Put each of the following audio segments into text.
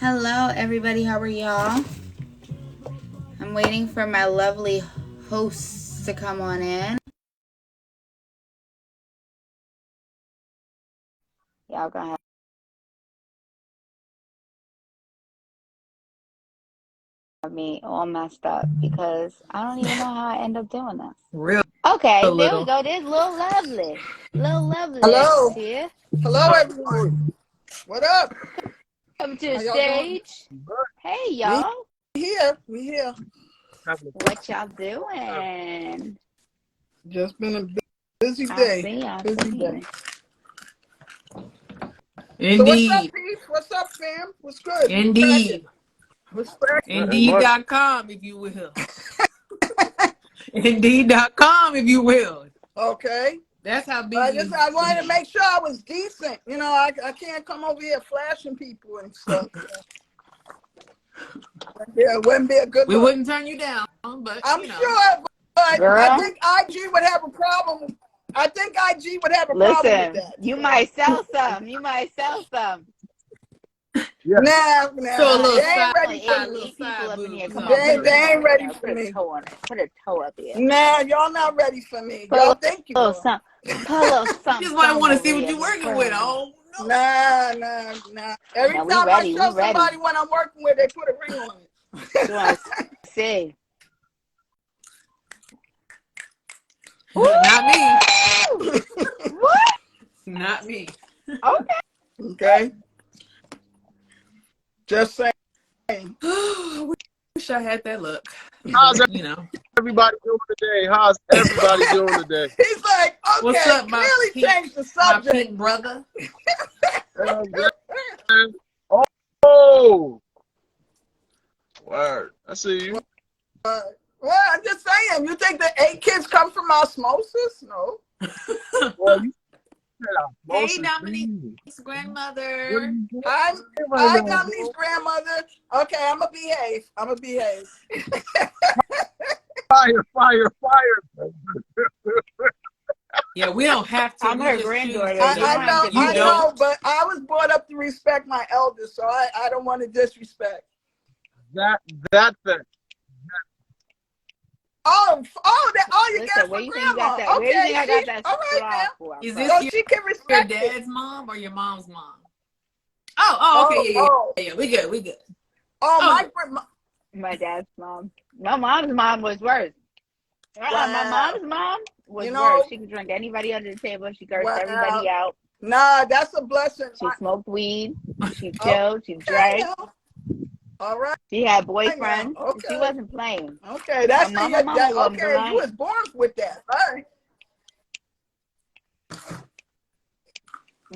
Hello, everybody. How are y'all? I'm waiting for my lovely hosts to come on in. Y'all gonna have me all messed up because I don't even know how I end up doing this. Real Okay, there little. we go. There's Lil Lovely. Lil Lovely Hello. here. Hello, everyone. What up? Come to the How y'all stage. Hey, y'all. We here. We here. What y'all doing? Just been a busy I day. see. Busy day. So what's up, Indeed. Peace? What's up, fam? What's good? Indeed. What's cracking? Indeed.com, if you will. Indeed.com, if you will. Okay. That's how busy. I wanted to make sure I was decent. You know, I can't come over here flashing people and stuff. Yeah, it wouldn't be a good We look. wouldn't turn you down, but I'm you know. sure, but Girl. I think IG would have a problem. I think IG would have a problem with that. You might sell some. Yeah. Nah. So a little They ain't side, ready for little me. side boob. They ain't ready for Put a me. toe on it. Put a toe up here. Nah, y'all not ready for me. Y'all think you are. Put a little something. Just might want to see what you're working with. Oh, no. Nah. Every time I show somebody what I'm working with, they put a ring on it. You want to see? Not me. What? Not me. Okay. Just saying. Wish I had that look. How's You know. everybody doing today? How's everybody doing today? He's like, okay, What's up, my clearly pink, change the my subject. pink brother? Oh, word. I see you. Well, I'm just saying, you think the 8 kids come from osmosis? No. Well, you Hey, Dominique's grandmother. Hi, Dominique's grandmother. Okay, I'm going to behave. Fire. Yeah, we don't have to. I'm her granddaughter. I know, but I was brought up to respect my elders, so I don't want to disrespect. That thing. You got Where from you think you grandma. got that? Okay, where you think I got that all right for? Is this so she can your respect dad's mom or your mom's mom? Oh, okay, yeah. We good. My dad's mom. My mom's mom was worse. Wow. My mom's mom was worse. She could drink anybody under the table. She cursed everybody out. Nah, that's a blessing. She smoked weed. She chilled. She drank. All right. She had boyfriends. Okay. She wasn't playing. Okay, that's my mama okay. You was born with that. All right.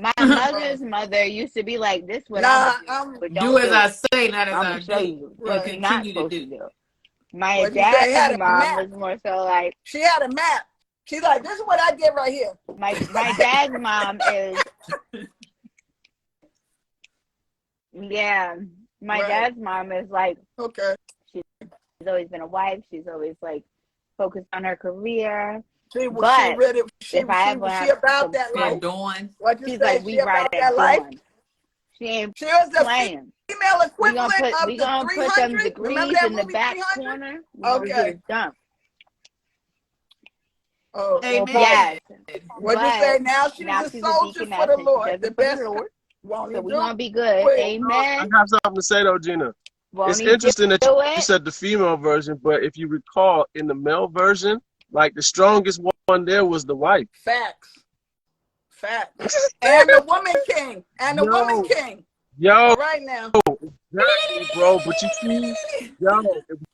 My mother's mother used to be like, "This what I'm do. Do as I say, not as I show do. you Right. what you're not supposed to do." My What'd dad's mom was more so like, she had a map. She's like, "This is what I did right here." My dad's mom is, my dad's mom is like, okay. She's always been a wife. She's always like focused on her career. She but she about that life. She's like, we ride that life. She ain't playing. Female equivalent we gonna put them degrees in the back corner. Okay. Done. Oh, yes. What'd you say? Now she's a soldier for the Lord. The best. So we're gonna be good. Amen. I have something to say though, Gina. It's interesting that you said the female version, but if you recall, in the male version, like the strongest one there was the wife. Facts. And the woman king. Yo. Right now. Exactly, bro. But you see, it was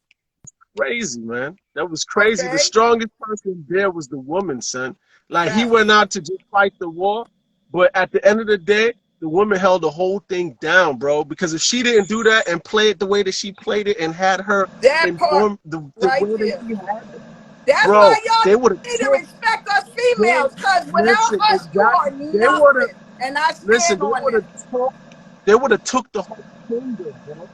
crazy, man. That was crazy. Okay. The strongest person there was the woman, son. Like, he went out to just fight the war, but at the end of the day, the woman held the whole thing down, bro. Because if she didn't do that and play it the way that she played it and had her inform the way that she had it, that's bro, why y'all they would need to respect us females, because without us, you are nothing. And I stand on it. They would have took the whole kingdom, bro.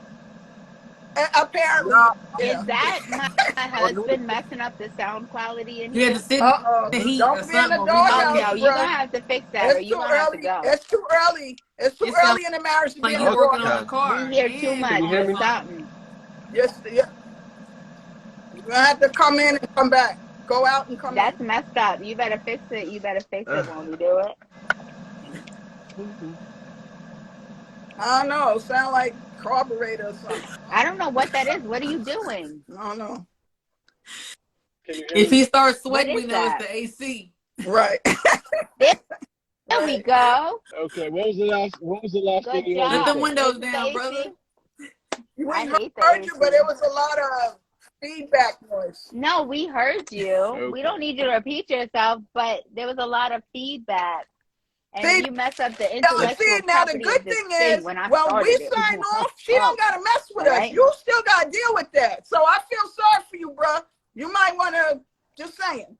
Apparently, Is yeah. that my Oh, no. husband messing up the sound quality in You had here? to sit in the heat or Don't be in the something or Oh doghouse, relocate. no, you're bruh. gonna have to fix that, or It's you're too gonna have to early. go. It's too early. It's too It sounds early in the marriage to be like in the you're working on doghouse. a Okay. We car hear too and Can much. you hear on Or the me? phone. something. Yes, yeah. You're gonna have to come in and come back. Go out and come in. That's messed up. You better fix it. You better fix Uh, it when we do it. I don't know. Sound like carburetor or something. I don't know what that is. What are you doing? I don't know. Can you hear If me? he starts What sweating, is we know it's that? the AC. Right. There we Right. go. Okay. What was the last thing Good you heard me Let them job. say? Is windows it the down, brother. AC? We I hate the heard you, but it AC. was a lot of feedback noise. No, we heard you. We Okay. don't need you to repeat yourself, but there was a lot of feedback. And See, you mess up the see, intellectual now the property of good this thing thing is, when I when we started it. sign off, she Oh, don't gotta mess with all us. right. You still gotta deal with that. So I feel sorry for you, bro. You might wanna just saying.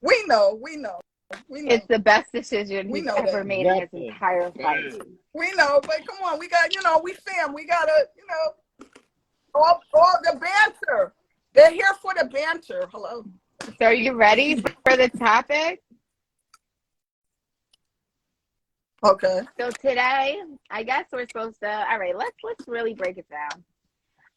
We know. It's the best decision We he's know ever that. made in his Nothing. entire life. Man. We know, but come on, we got, we fam. We gotta, all the banter. They're here for the banter. Hello. So are you ready for the topic? Okay. So today, I guess we're supposed to. All right, let's really break it down.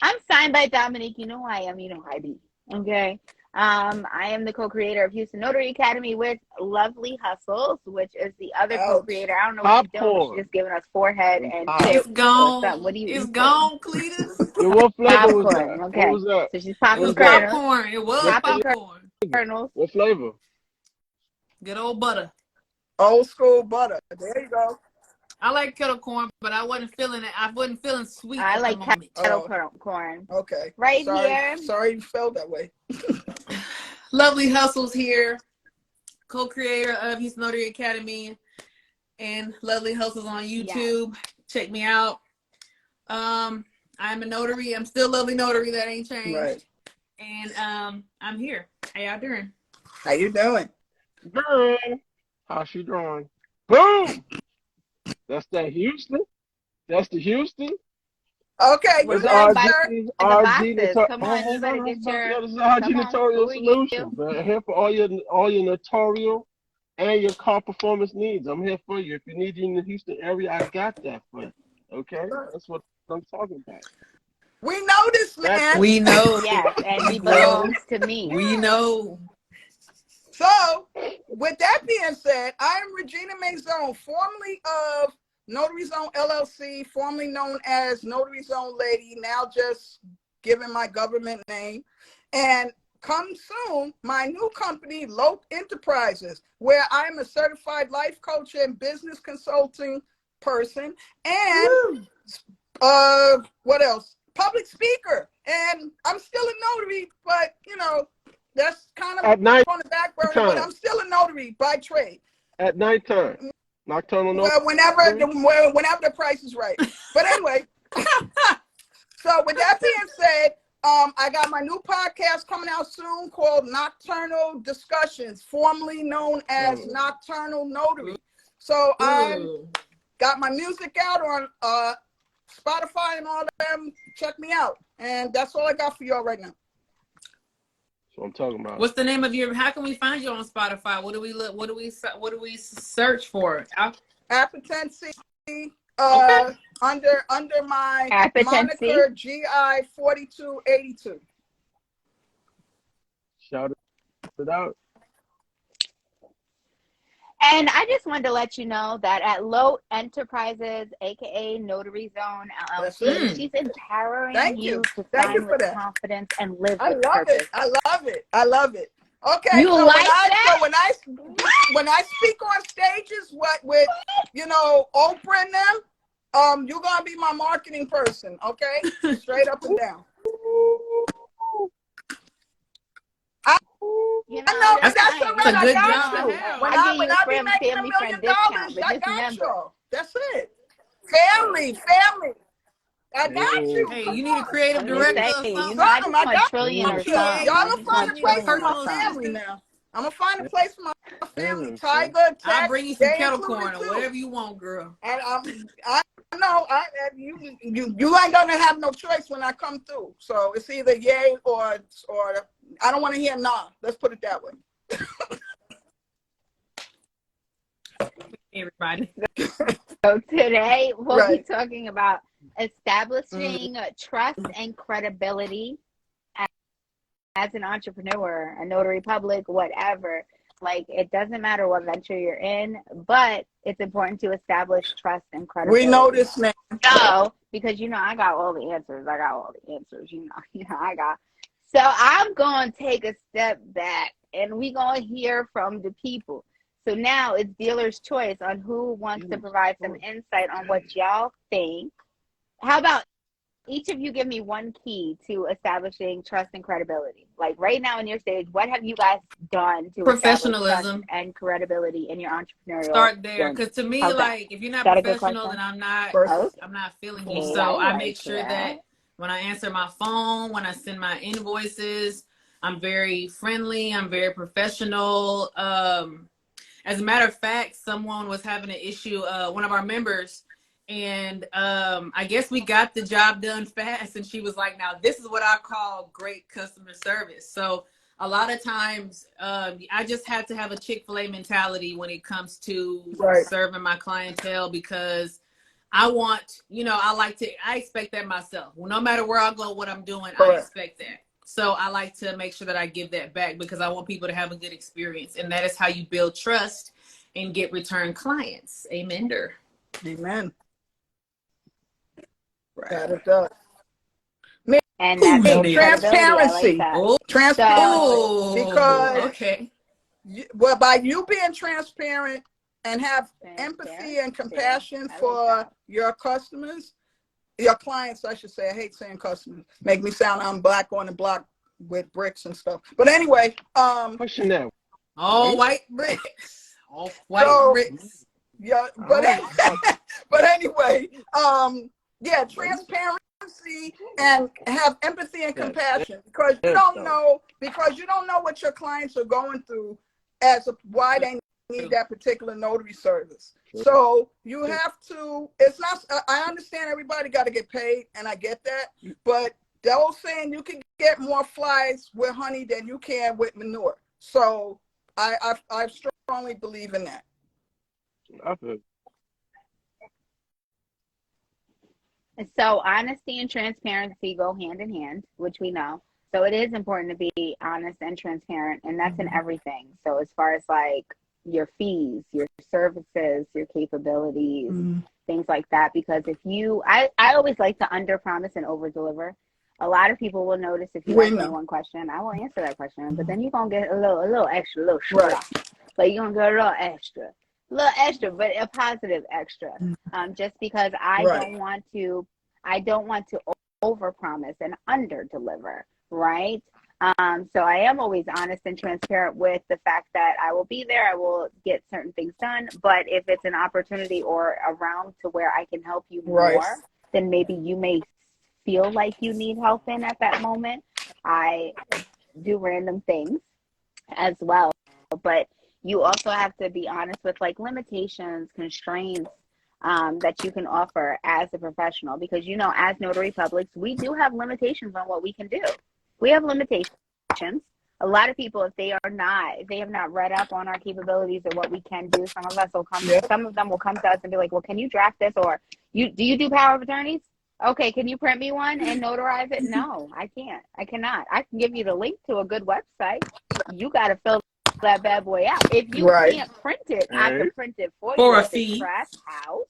I'm signed by Dominique. You know who I am. You know who I be. Okay. I am the co-creator of Houston Notary Academy with Lovely Hustles, which is the other Ouch. co-creator. I don't know what she's doing, but she's Popcorn just giving us forehead and and pop. It's chips or something. gone. What are you It's eating? gone, Cletus. Yo, what flavor was Popcorn. that? What Okay. was that? So she's It popping was What was that? kernels. popcorn. It was What Popping popcorn. kernels. What flavor? Good old butter. Old school butter. There you go. I like kettle corn, but I wasn't feeling it. I wasn't feeling sweet I at the like moment. kettle Oh, corn. okay. Right Sorry. here. Sorry you felt that way. Lovely Hustles here, co-creator of Houston Notary Academy and Lovely Hustles on YouTube. Yes. Check me out. I'm a notary. I'm still Lovely Notary. That ain't changed. Right. And I'm here. How y'all doing? How you doing? Girl, how's she drawing? Boom! That's that Houston. That's the Houston. Okay, We're you It's going next, by sir. the RG boxes. Notorial. Come Oh, on, you hold better on, get your. Yo, this is RG Come on, Notorial who are you? Solutions, man. Here for all your notarial and your car performance needs. I'm here for you. If you need you in the Houston area, I got that for you. Okay, that's what I'm talking about. We know this, That's man. it. We know, Yes, and he Negro. belongs to me. We know. So, with that being said, I am Regina Mazone, formerly of Notary Zone LLC, formerly known as Notary Zone Lady, now just giving my government name. And come soon, my new company, Lope Enterprises, where I'm a certified life coach and business consulting person. And what else? Public speaker. And I'm still a notary, but that's kind of At night on the back burner, but time. I'm still a notary by trade. At nighttime. Nocturnal Well, whenever notary. the price is right. But anyway, so with that being said, I got my new podcast coming out soon called Nocturnal Discussions, formerly known as Nocturnal Notary. So I got my music out on Spotify and all of them. Check me out. And that's all I got for y'all right now. That's what I'm talking about. What's the name of your? How can we find you on Spotify? What do we look? What do we search for? Appetency. Okay. Under my Appetency. moniker GI 4282. Shout it out. And I just wanted to let you know that at Low Enterprises, aka Notary Zone LLC, she's empowering you to sign with confidence and live with purpose. I love it. Okay, you so like that? So when I speak on stages, with Oprah and them, you're gonna be my marketing person, okay? Straight up and down. I know, but that's all right. a good I job got you. to have. When I be making $1 million, I got you. That's it. Family. I got you. Hey, Come you need a on. creative director or something? I just want got trillion or you. something. Y'all gonna find a place for my Personal family assistant. now. I'm gonna find a place for my family. Tiger, I'll Tex, bring you some they kettle included corn or too. whatever you want, girl. And know. You ain't gonna have no choice when I come through. So it's either yay or I don't want to hear nah. Let's put it that way. Everybody. So today we'll be talking about establishing trust and credibility as an entrepreneur, a notary public, whatever. Like, it doesn't matter what venture you're in, but it's important to establish trust and credibility. We know this now. So, because I got all the answers. I got. So I'm going to take a step back, and we going to hear from the people. So now it's dealer's choice on who wants to provide some insight on what y'all think. How about each of you give me one key to establishing trust and credibility? Like right now in your stage, what have you guys done to establish trust and credibility in your entrepreneurial Start there, because to me, like, if you're not professional, then I'm not feeling you. So I make sure that when I answer my phone, when I send my invoices, I'm very friendly. I'm very professional. As a matter of fact, someone was having an issue, one of our members, and I guess we got the job done fast. And she was like, now, this is what I call great customer service. So a lot of times I just have to have a Chick-fil-A mentality when it comes to serving my clientele, because I want, I expect that myself. Well, no matter where I go, what I'm doing, I expect that. So I like to make sure that I give that back, because I want people to have a good experience. And that is how you build trust and get return clients. Amen. Amen. That it does. And that's transparency. Transparency. Because by you being transparent and have empathy and compassion for your customers, your clients, I should say. I hate saying customers. Make me sound I'm black on the block with bricks and stuff. But anyway, question now. All white bricks. All white bricks. Yeah, but anyway, transparency and have empathy and compassion, because you don't know what your clients are going through as why they need that particular notary service. So you have to, it's not, I understand everybody got to get paid, and I get that, but those saying you can get more flies with honey than you can with manure. So I strongly believe in that. So honesty and transparency go hand in hand, which we know. So it is important to be honest and transparent, and that's in everything. So as far as like your fees, your services, your capabilities, things like that. Because if I always like to under promise and over deliver. A lot of people will notice if you ask me one question, I will answer that question, but then you're going to get a little extra, a little short. Like you're going to get a little extra, but a positive extra. Just because I don't want to over promise and under deliver. Right. So I am always honest and transparent with the fact that I will be there. I will get certain things done. But if it's an opportunity or around to where I can help you more, then maybe you may feel like you need help in at that moment. I do random things as well. But you also have to be honest with like limitations, constraints that you can offer as a professional. Because, as notary publics, we do have limitations on what we can do. We have limitations. A lot of people, if they have not read up on our capabilities or what we can do, some of them will come to us and be like, well, can you draft this? Or do you do power of attorneys? Okay, can you print me one and notarize it? No, I can't. I cannot. I can give you the link to a good website. You got to fill that bad boy out. If you can't print it, I can print it for you at the trash house.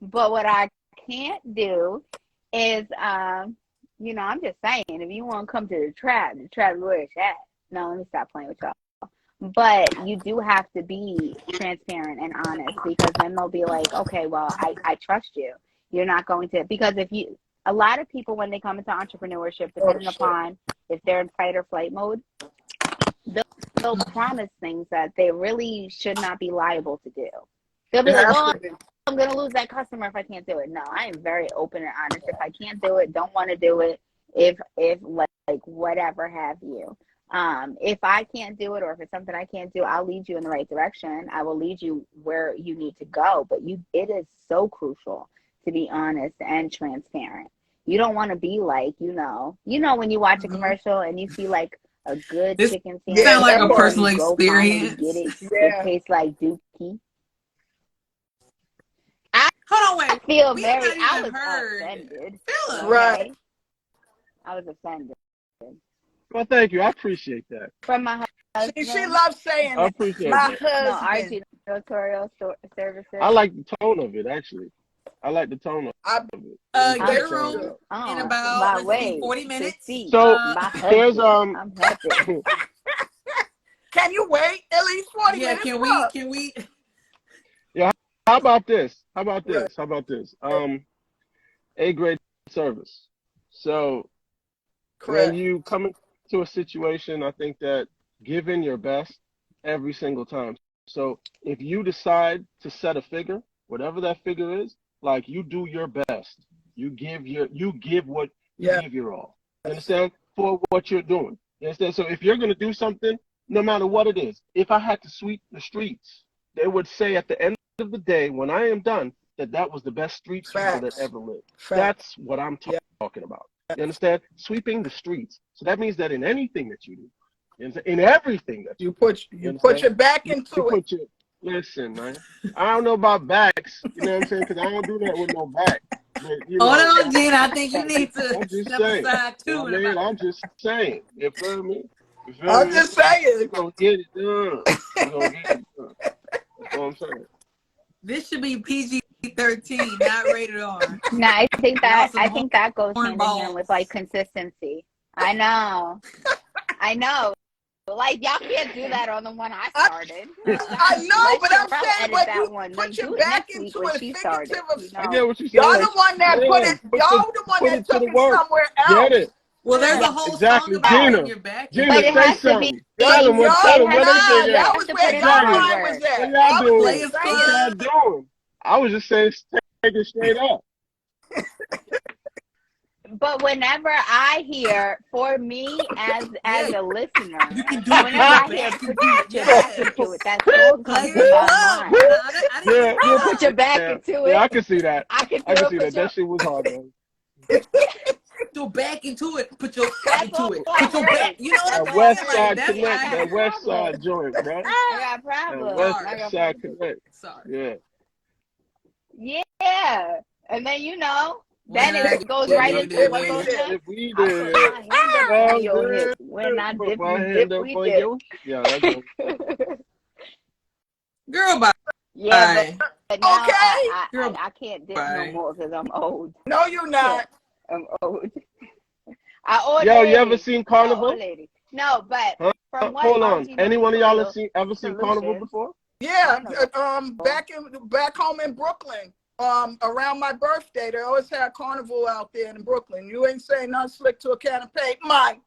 But what I can't do is, I'm just saying, if you want to come to the trap where it's at. No, let me stop playing with y'all. But you do have to be transparent and honest, because then they'll be like, okay, well, I trust you. You're not going to, because a lot of people, when they come into entrepreneurship, depending upon if they're in fight or flight mode, they'll promise things that they really should not be liable to do. They'll be like, oh, I'm going to lose that customer if I can't do it. No, I am very open and honest. If I can't do it, don't want to do it. If like whatever have you. If I can't do it, or if it's something I can't do, I'll lead you in the right direction. I will lead you where you need to go. But it is so crucial to be honest and transparent. You don't want to be like, when you watch a commercial and you see like a good chicken sandwich. Sound like a and personal you go experience. finally get it. It tastes like Dookie. Hold on, wait. I was offended. Right. I was offended. Well, thank you. I appreciate that. From my husband. She loves saying I appreciate my that. husband. No, RG Notarial Services. I like the tone of it, actually. I like the tone of it. Your room in about 40 minutes. So there's I'm happy. Can you wait at least 40 minutes? Can we? Yeah. How about this? A-grade service. So when you come into a situation, I think that giving your best every single time. So if you decide to set a figure, whatever that figure is, like you do your best. You give your all. You understand? For what you're doing. You understand? So if you're gonna do something, no matter what it is, if I had to sweep the streets, they would say at the end of the day, when I am done, that was the best street sweeper that ever lived. That's what I'm talking about. You understand? Sweeping the streets. So that means that in anything that you do, in everything that you put your back into it. Listen, man. I don't know about backs. You know what I'm saying? Because I don't do that with no back. But, Hold on, Gina. I think you need to step aside too. I'm just saying. You feel me? I'm just saying. We're gonna get it done. That's what I'm saying. This should be PG-13, not rated R. No, I think that goes hand in hand with like consistency. I know. Like y'all can't do that on the one I started. I know, but I'm saying, but you put your back into it. Figurative of I get what you're saying. Y'all the one that put it. Y'all the one that took it somewhere else. Get it? Well, there's a whole song about putting your back. Gina, say something. Tell them what they did. That was where y'all mind was at. What y'all doing? I was just saying, take it straight up. But whenever I hear, for me as a listener, you can do whenever I hear put your back into it, that song comes to my mind. Yeah, put your back into it. Yeah, I can see that. I can see that. That shit was hard, though. Put your back into it. Put your back into it. Put your back. You know what I'm saying? West Side Connect, that West Side joint, bro. I got problems. West Side Connect. Sorry. Yeah. And then then it goes right into what goes next. If we did, when I dip, we dip. Yeah, that's girl, bye. Yeah, but now okay. I can't dip no more because I'm old. No, you're not. I'm old. Yo, you ever seen Carnival? No, but from what? Hold on. Any one of y'all ever seen Carnival before? Yeah, back home in Brooklyn. Around my birthday, they always had Carnival out there in Brooklyn. You ain't saying nothing slick to a can of paint, Mike.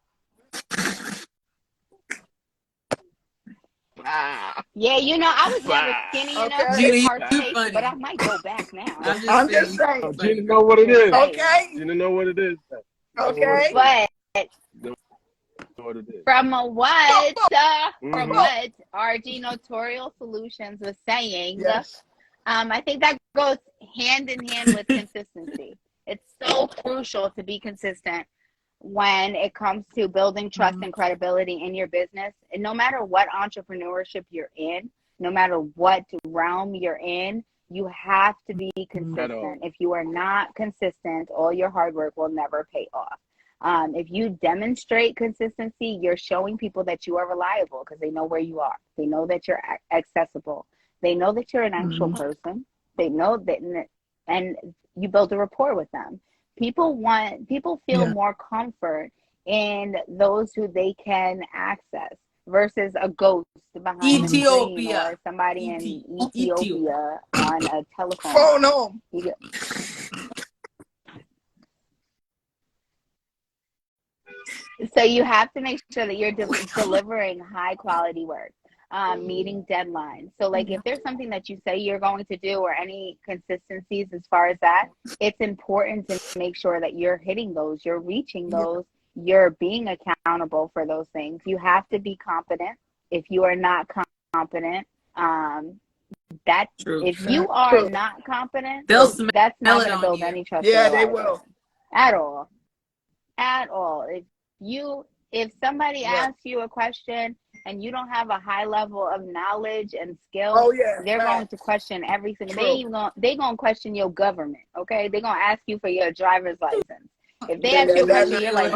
Yeah, I was never skinny enough to partake, but I might go back now. I'm just saying. Gina know what it is. Okay. Gina know what it is. Okay. But what it is. From what RG Notarial Solutions was saying, yes. I think that goes hand in hand with consistency. It's so crucial to be consistent when it comes to building trust and credibility in your business. And no matter what entrepreneurship you're in, no matter what realm you're in, you have to be consistent. If you are not consistent, all your hard work will never pay off. If you demonstrate consistency, you're showing people that you are reliable because they know where you are. They know that you're accessible. They know that you're an actual person. They know that, and you build a rapport with them. People feel more comfort in those who they can access versus a ghost behind Ethiopia or somebody in Ethiopia on a telephone. Phone home. So you have to make sure that you're delivering high quality work, meeting deadlines. So like if there's something that you say you're going to do or any consistencies as far as that, it's important to make sure that you're hitting those, you're reaching those, you're being accountable for those things. You have to be competent. If you are not competent, that True. if you are not confident, they'll smell that's not it going to on build you. any trust. Yeah, they will. At all. If somebody asks you a question and you don't have a high level of knowledge and skill, they're going to question every single. They gonna question your government. Okay, they're gonna ask you for your driver's license. If they ask you a question, you're like,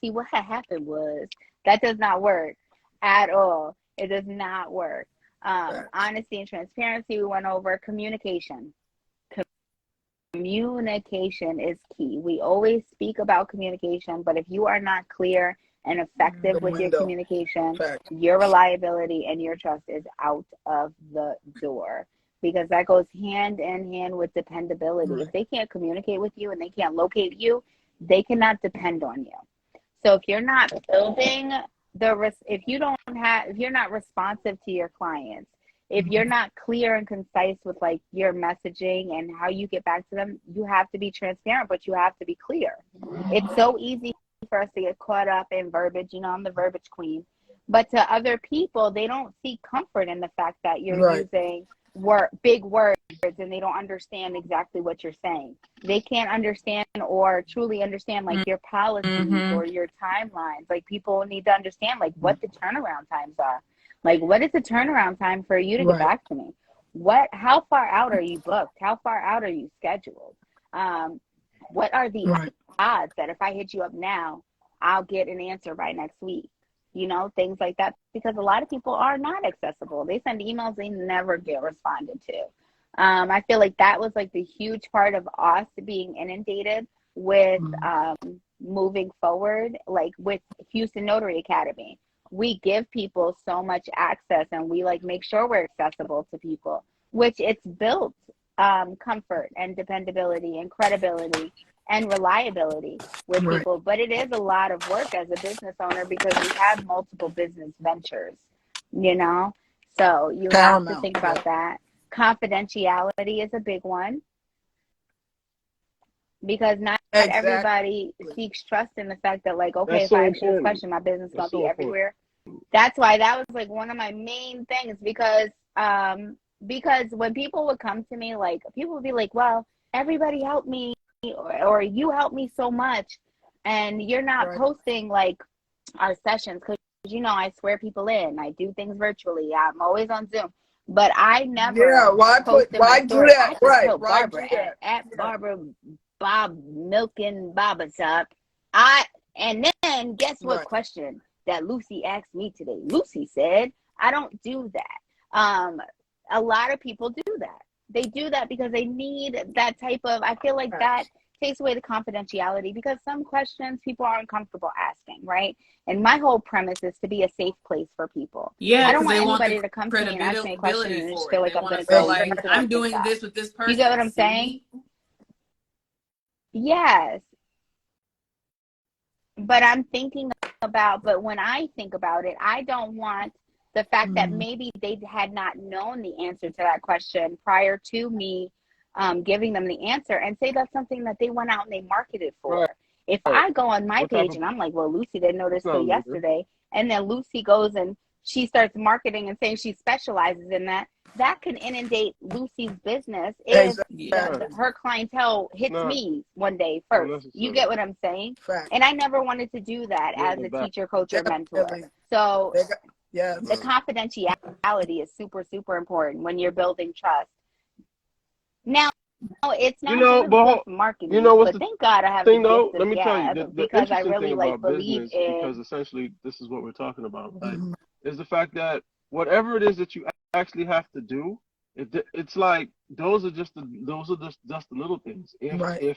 see, what had happened was that does not work at all. It does not work. Honesty and transparency. We went over communication. Communication is key. We always speak about communication, but if you are not clear and effective with your communication, your reliability and your trust is out of the door, because that goes hand in hand with dependability. If they can't communicate with you and they can't locate you, they cannot depend on you. So if you're not building if you're not responsive to your clients, if you're not clear and concise with like your messaging and how you get back to them, you have to be transparent, but you have to be clear. It's so easy for us to get caught up in verbiage. I'm the verbiage queen. But to other people, they don't see comfort in the fact that you're using big words and they don't understand exactly what you're saying. They can't understand or truly understand like your policies or your timelines. Like people need to understand like what the turnaround times are. Like, what is the turnaround time for you to get back to me? How far out are you booked? How far out are you scheduled? What are the odds that if I hit you up now, I'll get an answer by next week? Things like that. Because a lot of people are not accessible. They send emails they never get responded to. I feel like that was like the huge part of us being inundated with moving forward, like with Houston Notary Academy. We give people so much access and we like make sure we're accessible to people, which it's built comfort and dependability and credibility and reliability with people. But it is a lot of work as a business owner because we have multiple business ventures, so you have to think about that. Confidentiality is a big one because not everybody seeks trust in the fact that like, okay, if I ask you a question, my business is going to be everywhere. That's why that was like one of my main things because when people would come to me, like people would be like, well, everybody helped me or you helped me so much and you're not posting like our sessions because I swear people in. I do things virtually. I'm always on Zoom. But I never why do that? I just Barbara at Barbara Bob Milking Baba's up. And then guess what question that Lucy asked me today? Lucy said, I don't do that. A lot of people do that. They do that because they need that type of, I feel like that takes away the confidentiality because some questions people aren't comfortable asking, right? And my whole premise is to be a safe place for people. Yeah, I don't want anybody to come to me and ask me a question and just feel like I'm going to go like, I'm doing this with this person. You get what I'm saying? Yes. But but when I think about it, I don't want the fact that maybe they had not known the answer to that question prior to me giving them the answer and say that's something that they went out and they marketed for. If I go on my page and I'm like, well, Lucy didn't know this till yesterday, and then Lucy goes and she starts marketing and saying she specializes in that, that can inundate Lucy's business if her clientele hits me one day first. You get what I'm saying? And I never wanted to do that as a teacher, coach, or mentor. So the confidentiality is super, super important when you're building trust. Now, it's not just marketing, but thank God I have the gift of gab because I really like believe in. Because essentially, this is what we're talking about, right? Is the fact that whatever it is that you actually have to do, it's like those are just the little things. If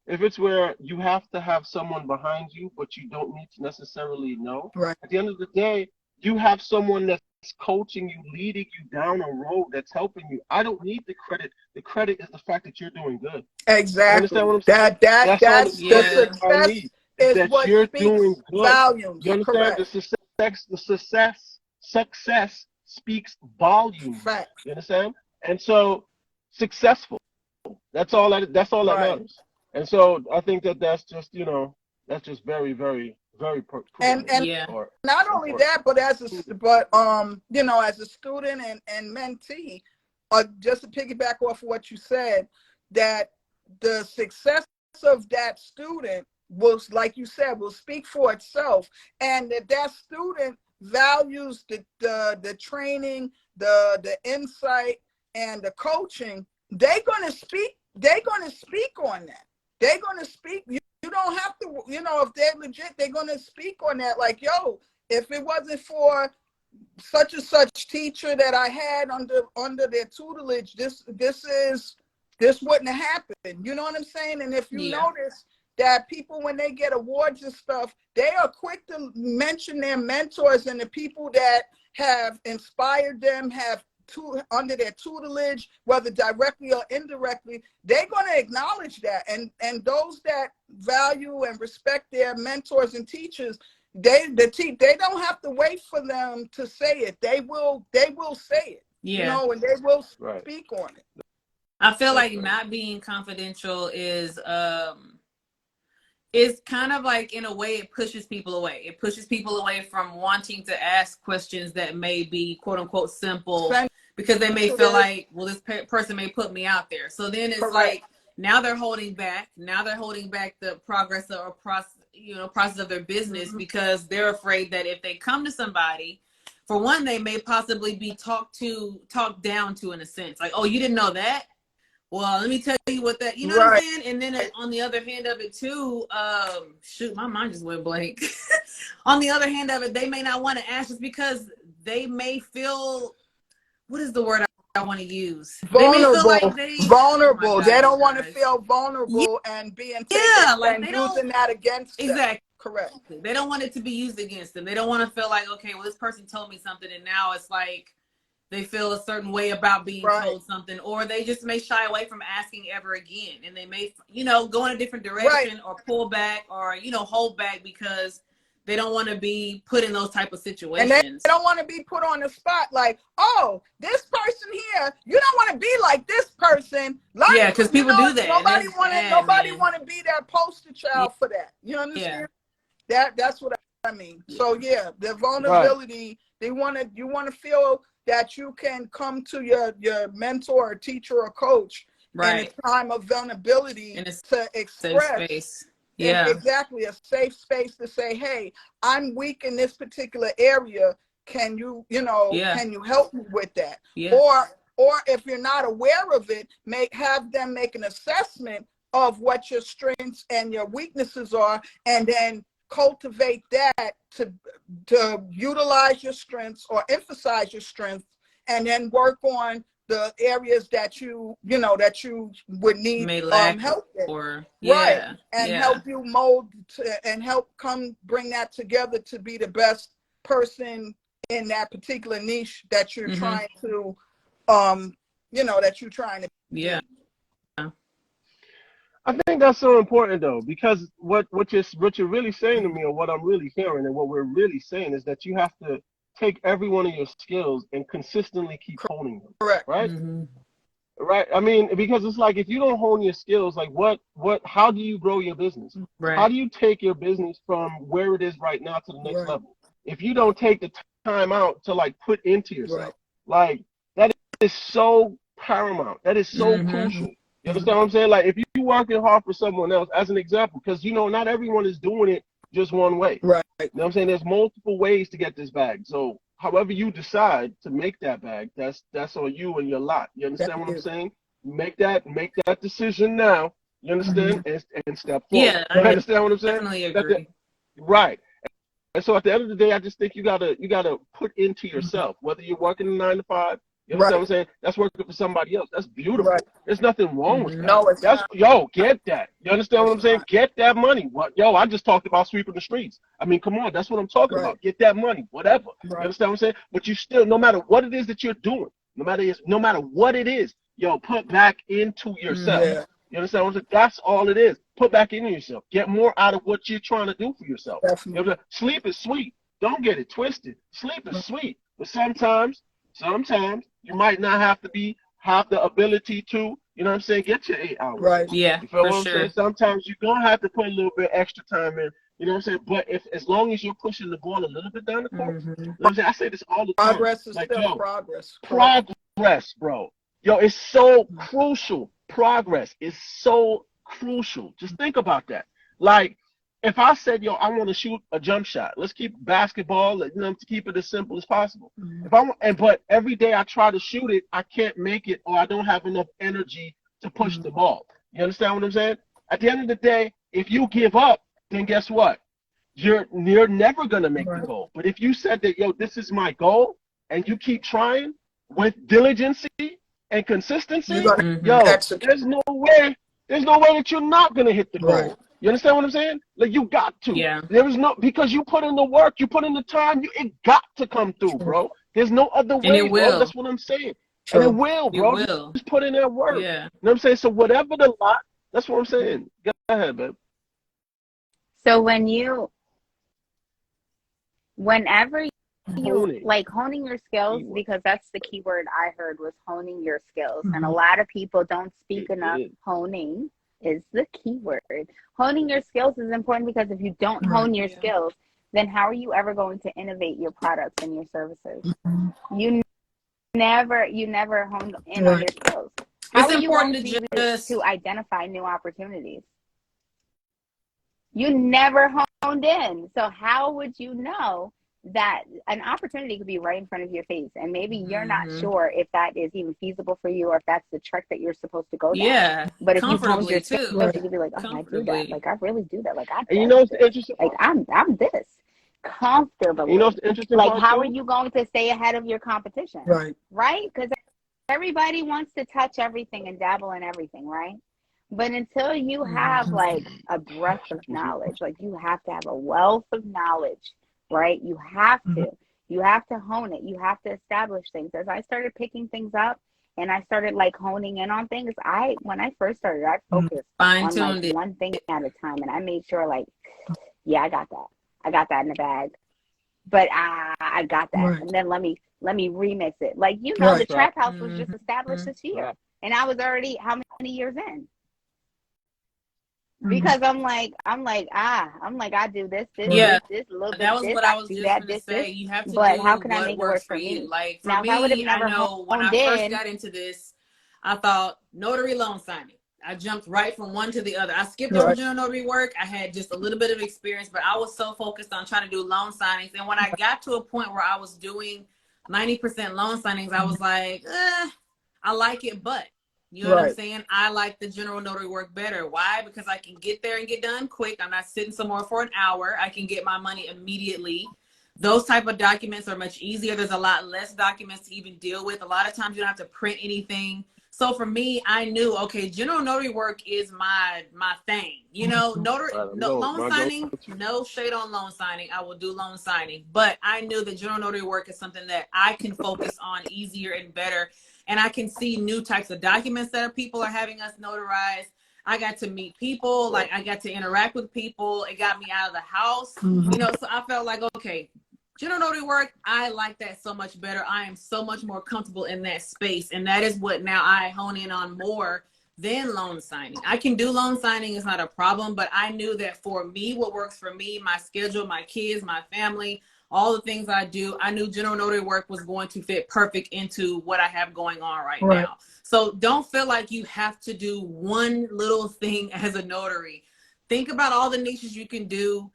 it's where you have to have someone behind you, but you don't need to necessarily know. At the end of the day, you have someone that's coaching you, leading you down a road that's helping you. I don't need the credit. The credit is the fact that you're doing good. Exactly. You understand what I'm saying? That's the success is what you're speaks doing good. volumes. You understand? The success speaks volumes. You understand? And so successful. That's all that matters. And so I think that's just, that's just very, very, very and yeah. Not only that, but as a student and mentee, just to piggyback off of what you said, that the success of that student will, like you said, will speak for itself, and that student values the training, the insight, and the coaching. They're gonna speak on that. They're gonna speak. You don't have to, if they're legit, they're gonna speak on that. Like, yo, if it wasn't for such and such teacher that I had under their tutelage, this wouldn't have happened. You know what I'm saying? And if you notice that people, when they get awards and stuff, they are quick to mention their mentors and the people that have inspired them, have under their tutelage, whether directly or indirectly. They're going to acknowledge that, and those that value and respect their mentors and teachers, they don't have to wait for them to say it. They will say it. Yeah. And they will speak on it. I feel like not being confidential is kind of like, in a way, it pushes people away. It pushes people away from wanting to ask questions that may be quote unquote simple, because they may feel like, well, this person may put me out there. So then it's like, now they're holding back. Now they're holding back the progress or process of their business, because they're afraid that if they come to somebody, for one, they may possibly be talked down to, in a sense. Like, oh, you didn't know that? Well, let me tell you what that, you know what I'm saying? And then on the other hand of it too, shoot, my mind just went blank. On the other hand of it, they may not want to ask just because they may feel, what is the word I want to use? Vulnerable. They may feel like vulnerable. Oh God, they don't want to feel vulnerable and being taken like and they using that against them. Exactly. Correct. They don't want it to be used against them. They don't want to feel like, okay, well, this person told me something, and now it's like they feel a certain way about being told something, or they just may shy away from asking ever again. And they may, go in a different direction or pull back or, hold back because they don't want to be put in those type of situations. And they don't want to be put on the spot like, oh, this person here, you don't want to be like this person. Yeah, because people do that. Nobody want to be that poster child for that. You understand? That's what I mean. So yeah, the vulnerability, you want to feel that you can come to your mentor or teacher or coach in a time of vulnerability to express. Exactly, a safe space to say, hey, I'm weak in this particular area. Can you, can you help me with that? Or if you're not aware of it, have them make an assessment of what your strengths and your weaknesses are, and then cultivate that to utilize your strengths or emphasize your strengths, and then work on the areas that you would need help in. Help you mold and help bring that together to be the best person in that particular niche that you're trying to I think that's so important though, because what you're really saying to me, or what I'm really hearing and what we're really saying, is that you have to take every one of your skills and consistently keep honing them. Correct. Right? Right. I mean, because it's like, if you don't hone your skills, like how do you grow your business? How do you take your business from where it is right now to the next level? If you don't take the time out to like put into yourself, like that is so paramount. That is so crucial. You understand what I'm saying? Like, if you're working hard for someone else, as an example, because not everyone is doing it just one way. Right. You know what I'm saying? There's multiple ways to get this bag. So however you decide to make that bag, that's on you and your lot. You understand what I'm saying? Make that decision now. You understand? And step forward. Yeah, you understand what I'm saying? Definitely agree. Right. And so at the end of the day, I just think you gotta put into yourself, whether you're working a 9 to 5. You understand what I'm saying? That's working for somebody else. That's beautiful. There's nothing wrong with that. No, it's not. Get that. You understand what I'm saying? Get that money. I just talked about sweeping the streets. I mean, come on, that's what I'm talking about. Get that money, whatever. You understand what I'm saying? But you still, no matter what it is that you're doing, no matter what it is, put back into yourself. You understand what I'm saying? That's all it is. Put back into yourself. Get more out of what you're trying to do for yourself. Sleep is sweet. Don't get it twisted. Sleep is sweet. But sometimes you might not have the ability to, get your 8 hours. Yeah, You feel for what I'm sure. saying? Sometimes you're going to have to put a little bit extra time in You know what I'm saying? But if as long as you're pushing the ball a little bit down the court, you know what I'm saying? I say this all the time. Progress is like, still progress. Progress, bro. Yo, it's so crucial. Progress is so crucial. Just think about that. Like, if I said, yo, I want to shoot a jump shot, let's keep basketball, you know, to keep it as simple as possible. If I want, but every day I try to shoot it, I can't make it, or I don't have enough energy to push the ball. You understand what I'm saying? At the end of the day, if you give up, then guess what? You're never gonna make the goal. But if you said that, yo, this is my goal, and you keep trying with diligence and consistency, yo, there's no way that you're not gonna hit the goal. You understand what I'm saying? Like, you got to. Yeah. There is no, because you put in the work, you put in the time, it got to come through, bro. There's no other way, bro. That's what I'm saying. And it will, bro. Just put in that work. Yeah. You know what I'm saying? So whatever the lot, that's what I'm saying. Go ahead, babe. So whenever you like honing your skills, because that's the key word I heard was honing your skills. And a lot of people don't speak enough. Honing is the key word. Honing your skills is important, because if you don't hone your skills, then how are you ever going to innovate your products and your services? You never honed in on your skills. How are you going to be able to identify new opportunities? You never honed in. So how would you know that an opportunity could be right in front of your face, and maybe you're not sure if that is even feasible for you, or if that's the trick that you're supposed to go down. Yeah. But if you honed your skills, you could be like, oh, I do that. Like, I really do that. Like, and you know what's interesting? Like, I'm this comfortably. You know what's interesting? Like, how are you going to stay ahead of your competition? Right? Because everybody wants to touch everything and dabble in everything, right? But until you have like a breadth of knowledge, like you have to have a wealth of knowledge, right? You have to hone it. You have to establish things. As I started picking things up and I started like honing in on things, when I first started, I focused on like one thing at a time, and I made sure like, yeah, I got that in the bag. But I got that. And then let me remix it. Like, you know, the Trap House was just established this year, and I was already how many years in? Because I'm like, I do this a little bit. That was what I was just going to say. You have to do how can I make it work for you? Like, for me, I know when I first got into this, I thought notary loan signing. I jumped right from one to the other. I skipped over general notary work. I had just a little bit of experience, but I was so focused on trying to do loan signings. And when I got to a point where I was doing 90% loan signings, I was like, I like it, but you know what I'm saying? I like the general notary work better. Why? Because I can get there and get done quick. I'm not sitting somewhere for an hour. I can get my money immediately. Those type of documents are much easier. There's a lot less documents to even deal with. A lot of times you don't have to print anything. So for me, I knew, okay, general notary work is my thing. You know, loan signing, no shade on loan signing. I will do loan signing. But I knew that general notary work is something that I can focus on easier and better. And I can see new types of documents that people are having us notarize. I got to meet people, like I got to interact with people. It got me out of the house, you know, so I felt like, okay, general notary work, I like that so much better. I am so much more comfortable in that space. And that is what now I hone in on more than loan signing. I can do loan signing, it's not a problem, but I knew that for me, what works for me, my schedule, my kids, my family, all the things I do, I knew general notary work was going to fit perfect into what I have going on right now. So don't feel like you have to do one little thing as a notary. Think about all the niches you can do.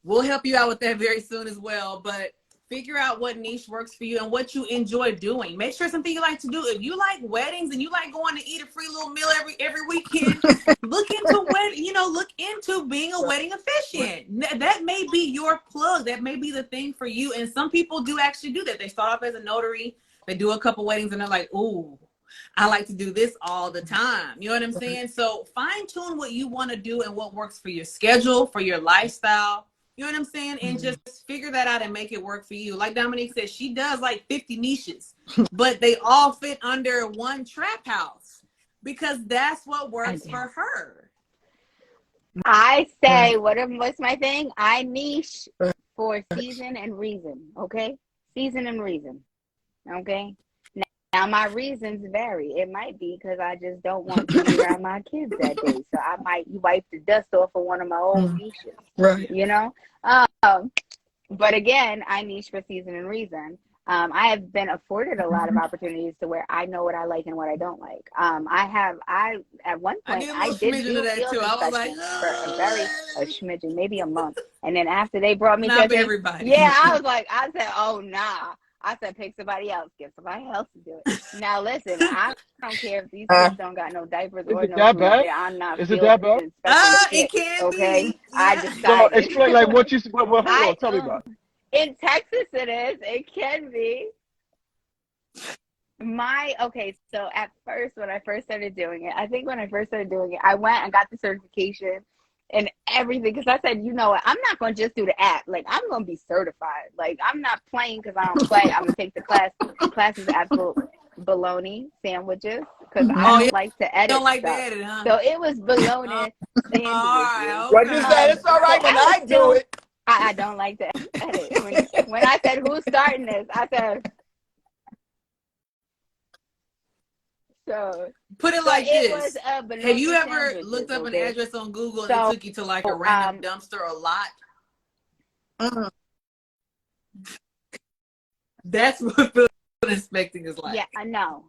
We'll help you out with that very soon as well, but figure out what niche works for you and what you enjoy doing. Make sure something you like to do. If you like weddings and you like going to eat a free little meal every weekend, look into being a wedding officiant. That may be your plug. That may be the thing for you. And some people do actually do that. They start off as a notary, they do a couple weddings, and they're like, ooh, I like to do this all the time. You know what I'm saying? So fine tune what you want to do and what works for your schedule, for your lifestyle. You know what I'm saying? And just figure that out and make it work for you. Like Dominique said, she does like 50 niches, but they all fit under one Trap House because that's what works for her. I say, what's my thing? I niche for season and reason. Okay? Season and reason. Okay? Now my reasons vary. It might be because I just don't want to be around my kids that day. So I might wipe the dust off of one of my old niches. Right. You know? But again, I niche for season and reason. I have been afforded a lot of opportunities to where I know what I like and what I don't like. I at one point I did do field inspections for a smidgen, maybe a month, and then after they brought me to everybody. Yeah, I said, oh nah. I said, pick somebody else, get somebody else to do it. Now listen, I don't care if these kids don't got no diapers or no food. I'm not field inspecting shit. It can okay, be. I decided. So explain like what you. Hold on, tell me about it. In Texas, it is. It can be. So at first, when I first started doing it, I went and got the certification and everything because I said, you know what, I'm not going to just do the app. Like, I'm going to be certified. Like, I'm not playing because I don't play. I'm going to take the class. The class is absolute bologna sandwiches because I don't like to edit. Don't like stuff. to edit, huh? So it was bologna sandwiches. Right, okay. What you said? It's all right when I do it. I don't like to edit. When I said, who's starting this? I said, so. Put it like this. Have you ever looked up an address on Google and it took you to like a random dumpster or lot? That's what field inspecting is like. Yeah, I know.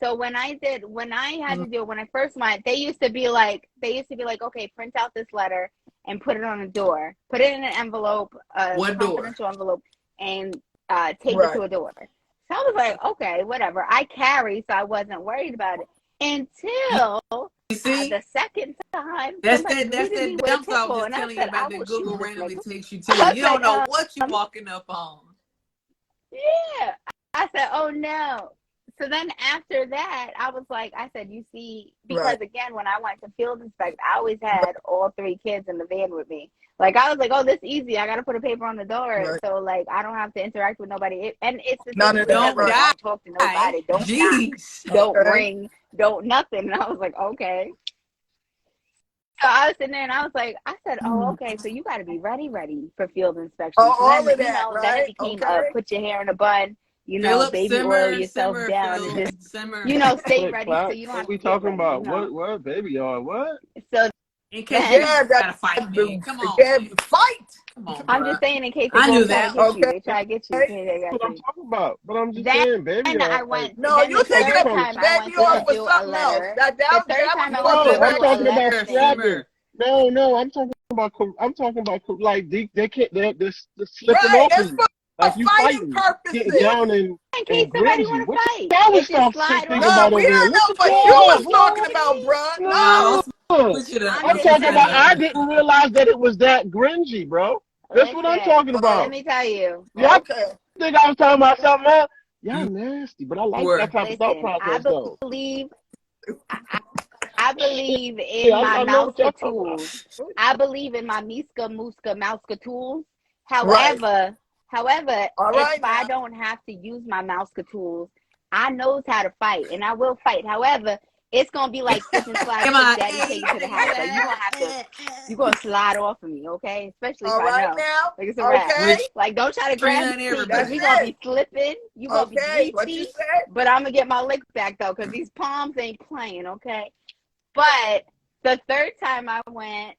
So when I had to do it, when I first went, they used to be like, okay, print out this letter and put it on a door, put it in an envelope, confidential envelope, and take it to a door. So I was like, okay, whatever. I carry, so I wasn't worried about it until the second time. That's that dump I was just telling you about that Google randomly takes you to. You don't know what you're walking up on. Yeah. I said, oh no. So then after that, I said, you see, because again, when I went to field inspect, I always had all three kids in the van with me. Like, I was like, oh, this is easy. I got to put a paper on the door. So, like, I don't have to interact with nobody. And it's the thing. Don't talk to nobody. Don't knock. Don't ring. Don't nothing. And I was like, okay. So I was sitting there and I said, oh, okay. So you got to be ready for field inspection. Oh, so all then, of that, right? Then it became put your hair in a bun. Baby, oil yourself down and just, stay ready so you don't have to. What we talking about? What baby oil? What? So in case gotta fight me. Come on, fight. Come on, I'm just saying in case I knew that. They try to get you. That's what I'm talking about. But I'm just saying, baby oil. I went. No, you taking a baby oil for something else. I'm talking about strapping. No, I'm talking about like they can't. They're slipping off of you. Like you fighting, getting down and somebody want to fight. That was thinking about we don't know what you was talking about, bro. I'm talking about. I didn't realize that it was that gringy, bro. That's what I'm talking about. Let me tell you. Yeah, I think I was talking about something else. Y'all nasty, but I like that type of thought process, though. I believe in my Mouska tools. I believe in my Mouska tools. However, if I don't have to use my Mouska tools, I knows how to fight, and I will fight. However, it's gonna be like slip and slide. Daddy take you to the house. Like you're gonna slide off of me, okay? Especially if I know. Now? Like it's a wrap. Like don't try to grab me because we gonna be slipping. You gonna be greasy, but I'm gonna get my lick back though, because these palms ain't playing, okay? But the third time I went,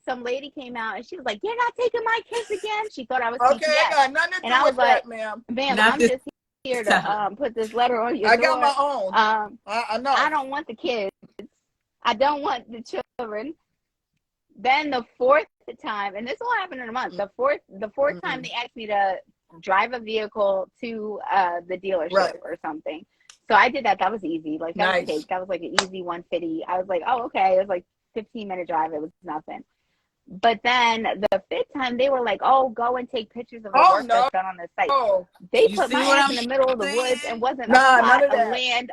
some lady came out and she was like, "You're not taking my kids again." She thought I was okay. I got nothing to do with that, ma'am. Ma'am, I'm just here to put this letter on your door. I got my own. I know. I don't want the kids. I don't want the children. Then the fourth time, and this all happened in a month. The fourth time they asked me to drive a vehicle to the dealership or something. So I did that. That was easy. Like that was like an easy 150. I was like, oh, okay. It was like 15-minute drive. It was nothing. But then the fifth time they were like, oh, go and take pictures of the work that's done on the site. They put my ass in the middle of the woods and wasn't a plot of land,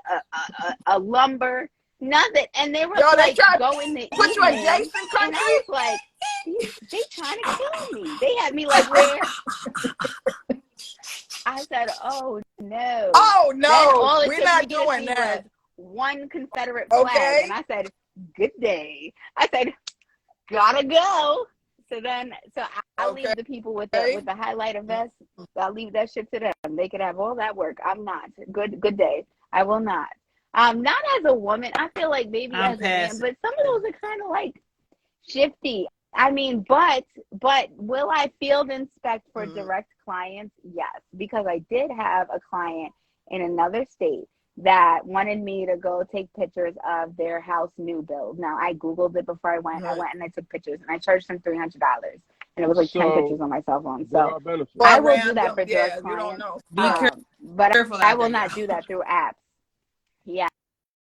a lumber, nothing. And they were like, go in the put you in Jason country? And I was like, they trying to kill me. They had me like, where? I said, oh, no. Oh, no. We're not doing that. One Confederate flag. And I said, good day. I said, gotta go. I'll leave the people with the highlighter vest. I'll leave that shit to them. They could have all that work. I'm not. Good day. I will not. Not as a woman. I feel like maybe as a man, but some of those are kind of like shifty. I mean, but will I field inspect for direct clients? Yes, because I did have a client in another state that wanted me to go take pictures of their house new build. Now, I Googled it before I went. I went and I took pictures, and I charged them $300. And it was like 10 pictures on my cell phone. So I will do that for direct clients. But I will not do that through apps. Yeah,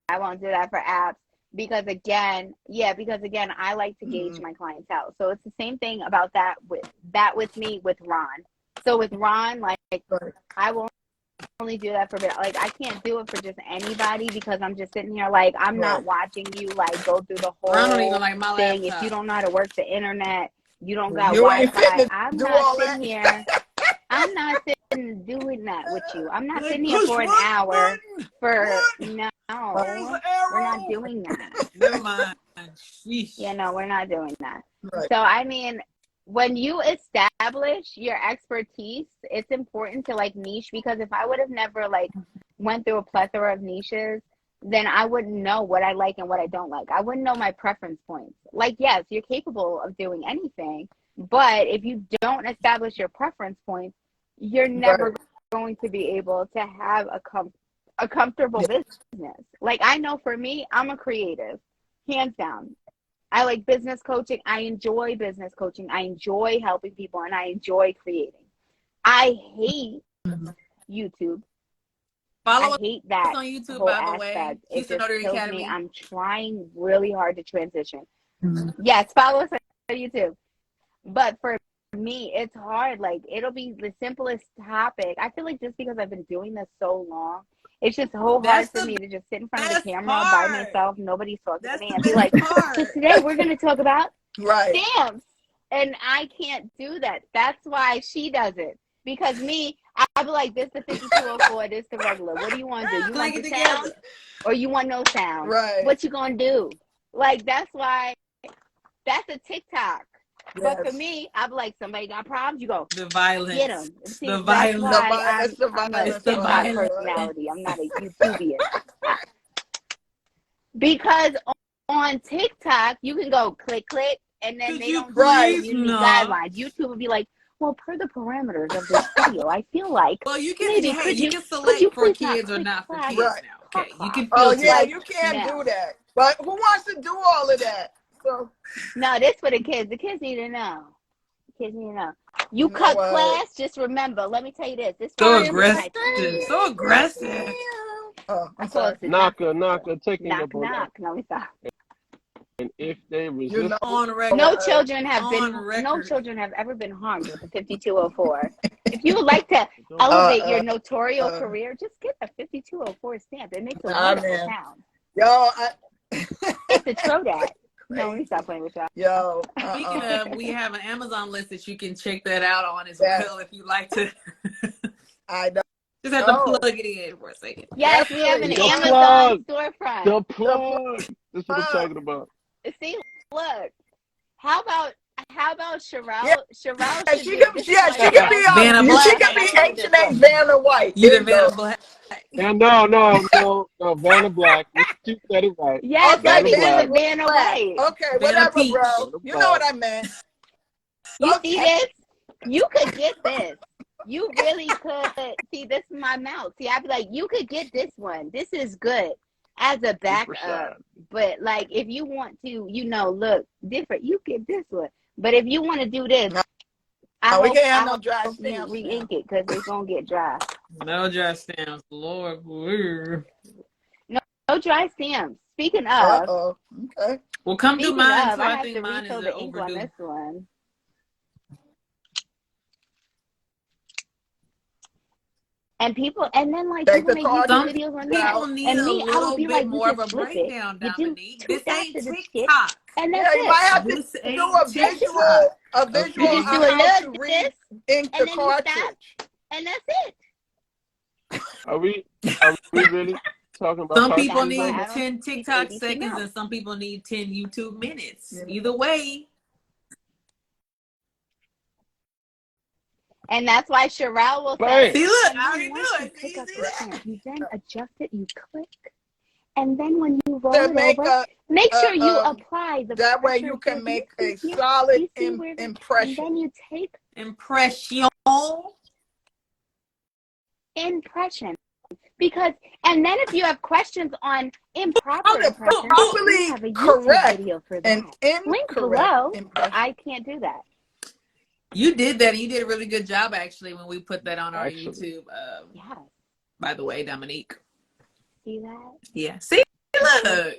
I won't do that for apps. Because again, I like to gauge my clientele. So it's the same thing about that with me with Ron. So with Ron, like I will only do that for like I can't do it for just anybody because I'm just sitting here like I'm not watching you like go through the whole like my thing. laptop. If you don't know how to work the internet, you don't got Wi-Fi. I'm not sitting here. I'm not sitting doing that with you. I'm not sitting here for an hour no. We're not doing that. Never mind. Yeah, no, we're not doing that. Right. So, I mean, when you establish your expertise, it's important to like niche because if I would have never like went through a plethora of niches, then I wouldn't know what I like and what I don't like. I wouldn't know my preference points. Like, yes, you're capable of doing anything, but if you don't establish your preference points, you're never going to be able to have a comfortable business. Like I know for me, I'm a creative, hands down. I like business coaching. I enjoy business coaching. I enjoy helping people and I enjoy creating. I hate YouTube. I hate that on YouTube, whole by the aspect. way. It just kills me. I'm trying really hard to transition. Yes, follow us on YouTube. But for me, it's hard. Like it'll be the simplest topic. I feel like just because I've been doing this so long, it's just so hard for me to just sit in front of the camera by myself. Nobody's talking to me and be like, so today we're going to talk about stamps. And I can't do that. That's why she does it. Because me, I'll be like, this the 5204, this the regular. What do you want to do? You want the sound or you want no sound? Right. What you going to do? Like, that's why, that's a TikTok. Yes. But for me, I'm like, somebody got problems, you go, the violence. Get them. See, the violence. I'm a TikTok personality. I'm not a YouTuber. Because on TikTok, you can go click, and then they don't do community guidelines. YouTube will be like, well, per the parameters of this video, I feel like you can select for kids or not for kids now. Okay, you can filter. You can't do that. But who wants to do all of that? So no, this for the kids. The kids need to know. You cut class, just remember. Let me tell you this. So aggressive. So aggressive. Oh, I'm sorry. Knocker, taking knock. No, we stop. And if they resist, no children have ever been harmed with the 5204. If you would like to elevate your notorial career, just get a 5204 stamp. It makes a wonderful sound. Yo, it's a Trodat. No, let me stop playing with y'all. Yo. Speaking of, we have an Amazon list that you can check that out on as well if you like to. I know. Just have to plug it in for a second. Yes, we have an Amazon storefront. The plug. This is what I'm talking about. See, look. How about Sharelle? Yeah. Sharelle she can be HNA Vanna White. You the Vanna Black. And no, Vanna Black. You said it right. Yes, Vanna White. Okay, whatever, bro. You know what I meant. You see this? You could get this. You really could. See, this is my mouth. See, I'd be like, you could get this one. This is good as a backup. But like, if you want to, look different, you get this one. But if you want to do this, we can't have no dry stamps. Re-ink it because it's gonna get dry. No dry stamps, Lord. No dry stamps. Speaking of, okay. Well, come do mine. I think mine is the ink on this one. And then like people make YouTube videos on that. And me, I would be like, more of a breakdown, Dominique. This ain't TikTok. And that's you might have to do a visual on how to read ink the cartridge. And that's it. Are we really talking about? Some people need 10 TikTok seconds and some people need 10 YouTube minutes. Either way. And that's why Sharelle will say, see, look, I already knew once it. you pick up See the that? stamp, you then adjust it, you click. And then when you roll To it make over, make sure you apply the that way pressure. you can make a Yeah, solid impression. And then you take impression. Because, and then if you have questions on improper impression, we have a YouTube video for that. Link below. I can't do that. You did that. You did a really good job, actually, when we put that on our YouTube. Yeah. By the way, Dominique. See that? Yeah. See, look.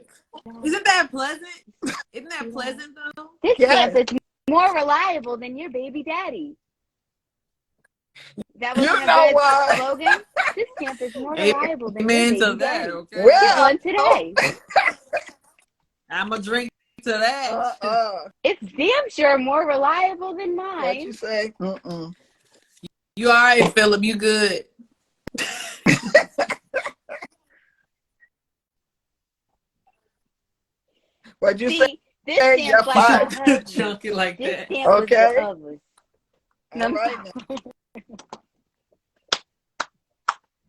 Isn't that pleasant? Isn't that pleasant, though? This stamp is more reliable than your baby daddy. That wasn't a good slogan. This stamp is more reliable than your baby daddy. Okay. Get one today. I'm a drink to that. It's damn sure more reliable than mine. What you say? You all right, Philip? You good? What'd you say? This stamp's like chunky like this that. Stamp was the others.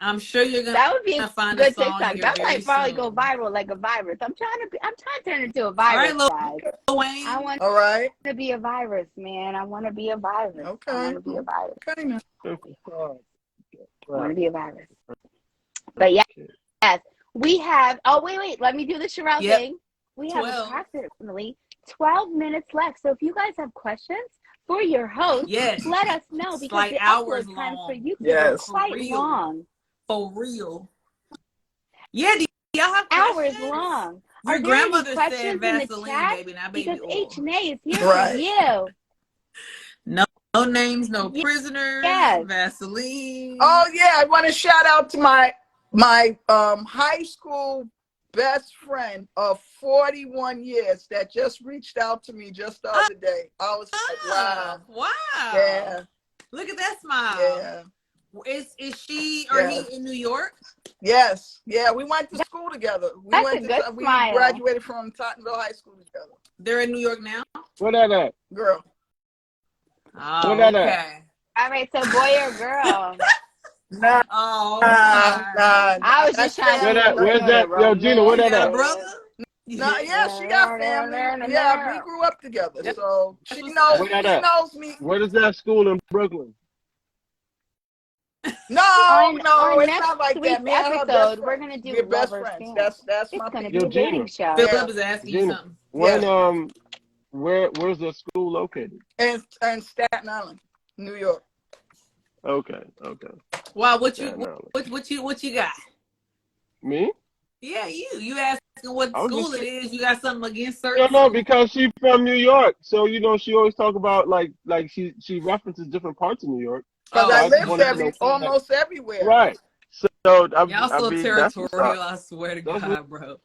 I'm sure you're gonna. That would be a find good a song TikTok. That might probably go viral like a virus. I'm trying to turn it into a virus. All right, Lil Wayne. I want to be a virus, man. I want to be a virus. Okay. I want to be a virus. I want to be a virus. But yes, we have. Oh wait. Let me do the Sharelle thing. We have approximately 12 minutes left. So if you guys have questions for your host, let us know, because like the hours upload time long. for YouTube is quite long. For real. Yeah, do y'all have hours long? Your grandmother said Vaseline, baby, not baby because oil. HNA is here for you. No names, no prisoners. Vaseline. Oh yeah, I want to shout out to my high school best friend of 41 years that just reached out to me just the other day. I was like, wow. Yeah. Look at that smile. Yeah. Is she or he in New York? Yes. Yeah, we went to school together. We graduated from Tottenville High School together. They're in New York now? Where that at? Girl. Oh, okay. All right, so boy or girl? Nah. I was just trying to. Where's that? Yo, Gina, where that at? Brother? No, yeah, she got family. Yeah, we grew up together, so she knows me. Where is that school in Brooklyn? No, it's not like that. Me and her best we're gonna do best friends. That's it's my gonna be a dating show. Philip is asking you something. When where's the school located? In Staten Island, New York. Okay. Wow, what you got? Me? Yeah, you asking what school it is. You got something against certain? No, because she's from New York, so she always talk about like she references different parts of New York. Because I live almost everywhere. Right. So y'all so territorial. I swear to God, bro.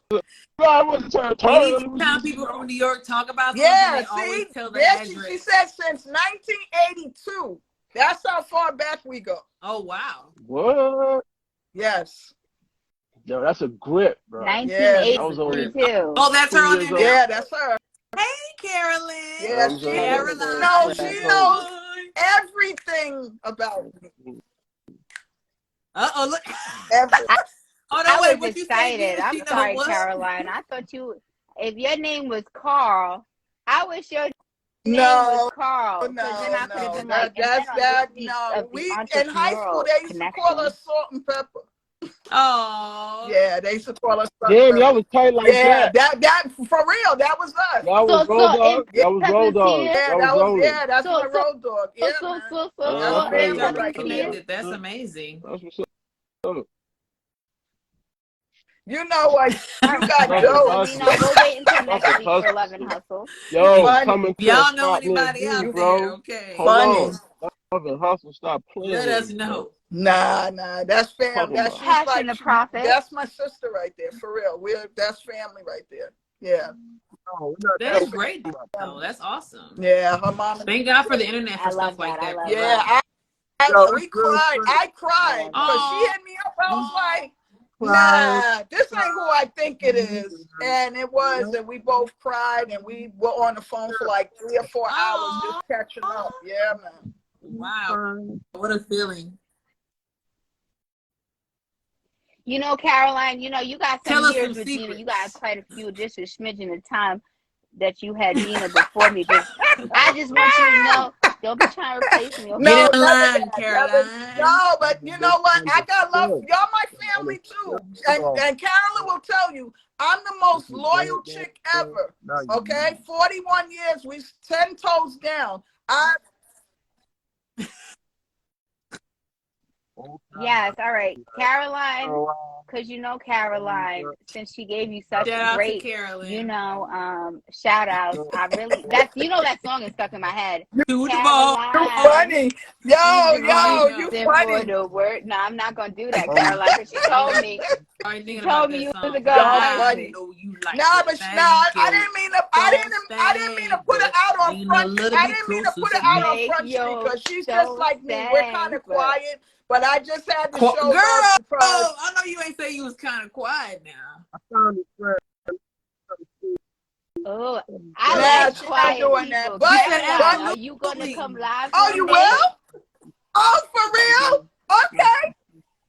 I wasn't territorial. Anytime people from New York talk about something, they always tell the address. She said since 1982. That's how far back we go. Oh wow. What? Yes. Yo, that's a grip, bro. 1982. Oh, that's her on there. Yeah, that's her. Hey, Carolyn. Yeah, she knows everything about me. Uh-oh, look. Oh, no, I was excited. I'm sorry, Caroline. I thought if your name was Carl, I wish your name was Carl. We in high school, they used to call us Salt and Pepper. Oh. Yeah, they used to call us Salt and Pepper. Y'all was tight like that. That for real, that was us. That was Road Dog. That was Road Dog. Yeah, that's my Road Dog. Yeah, that's amazing. That's what's up. You know what? You got jokes. We'll wait until next week for Love and Hustle. Yo, y'all know anybody out there? Okay. Funny. Love and Hustle, stop playing. Let us know. Nah, that's family. That's Passion the Prophet. That's my sister right there, for real. That's family right there. Yeah. That's great, though. That's awesome. Yeah, her mom. Thank God for the internet for stuff like that. Yeah, we cried. I cried because she hit me up. I was like, nah, this ain't who I think it is. And it was, and we both cried, and we were on the phone for like 3 or 4 hours just catching up. Yeah, man. Wow. What a feeling. You know, Caroline, you know, you got some years with Gina. You got quite a few, just a smidgen of time that you had Gina before me. I just want you to know, don't be trying to replace me. Okay? Get in line, Caroline. No, but you know what? I got love. Y'all my family too. And Carolyn will tell you, I'm the most loyal chick ever. Okay? 41 years, we 10 toes down. Yes, all right. Caroline, because you know Caroline, since she gave you such great, you know, shout outs. I really, that's, you know, that song is stuck in my head. Caroline, you funny. Yo, you funny. The word. No, I'm not going to do that, Caroline, because she told me. You told me you was a girl. Funny. No, but no, I didn't mean to put her out on front. I didn't mean to put her out on front street because she's just like me. We're kind of quiet. But I just had to show girl, I know you ain't say you was kind of quiet now. I found it, friend. Oh, I like quiet doing that. But are you gonna come live? Oh, you will? Oh, for real? Okay.